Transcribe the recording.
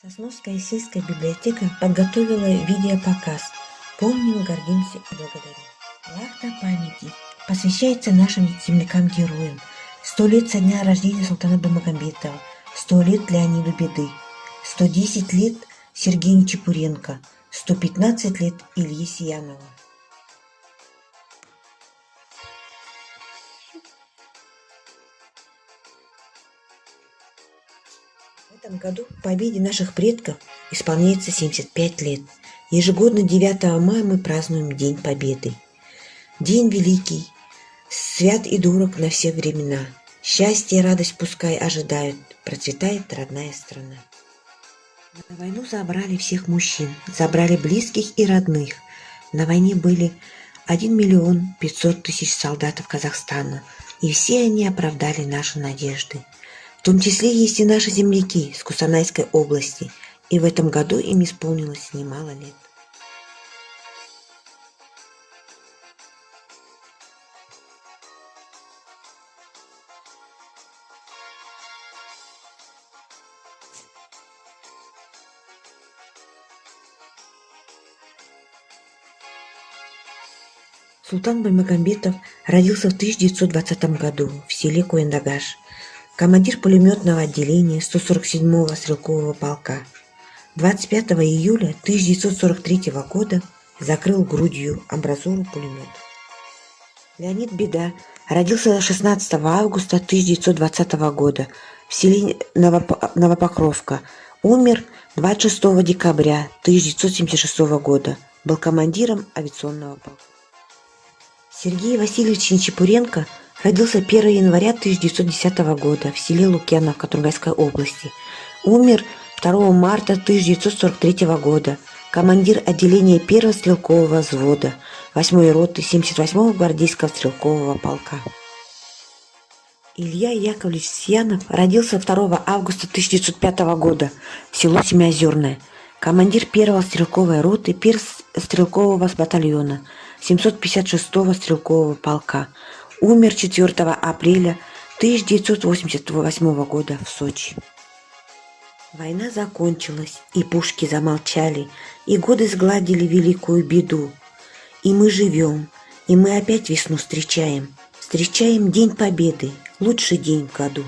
Сосновская сельская библиотека подготовила видеопоказ «Помним, гордимся и благодарим». Вахта памяти посвящается нашим землякам-героям. 100 лет со дня рождения султана Баймагамбетова, 100 лет Леониду Беды, 110 лет Сергею Чепуренко, 115 лет Илье Сиянову. В этом году победе наших предков исполняется 75 лет. Ежегодно 9 мая мы празднуем День Победы. День великий, свят и дорог на все времена. Счастье и радость пускай ожидают, процветает родная страна. На войну забрали всех мужчин, забрали близких и родных. На войне были 1 500 000 солдатов Казахстана, и все они оправдали наши надежды. В том числе есть и наши земляки с Кустанайской области, и в этом году им исполнилось немало лет. Султан Баймагамбетов родился в 1920 году в селе Коендагаш, командир пулеметного отделения 147-го стрелкового полка. 25 июля 1943 года закрыл грудью амбразуру пулемета. Леонид Беда родился 16 августа 1920 года в селе Новопокровка. Умер 26 декабря 1976 года. Был командиром авиационного полка. Сергей Васильевич Нечепуренко родился 1 января 1910 года в селе Лукьяновка Тургайской области. Умер 2 марта 1943 года. Командир отделения 1-го стрелкового взвода 8-й роты 78-го гвардейского стрелкового полка. Илья Яковлевич Сиянов родился 2 августа 1905 года в село Семиозерное. Командир 1-го стрелковой роты 1-го стрелкового батальона 756-го стрелкового полка. Умер 4 апреля 1988 года в Сочи. Война закончилась, и пушки замолчали, и годы сгладили великую беду. И мы живем, и мы опять весну встречаем. Встречаем День Победы, лучший день в году.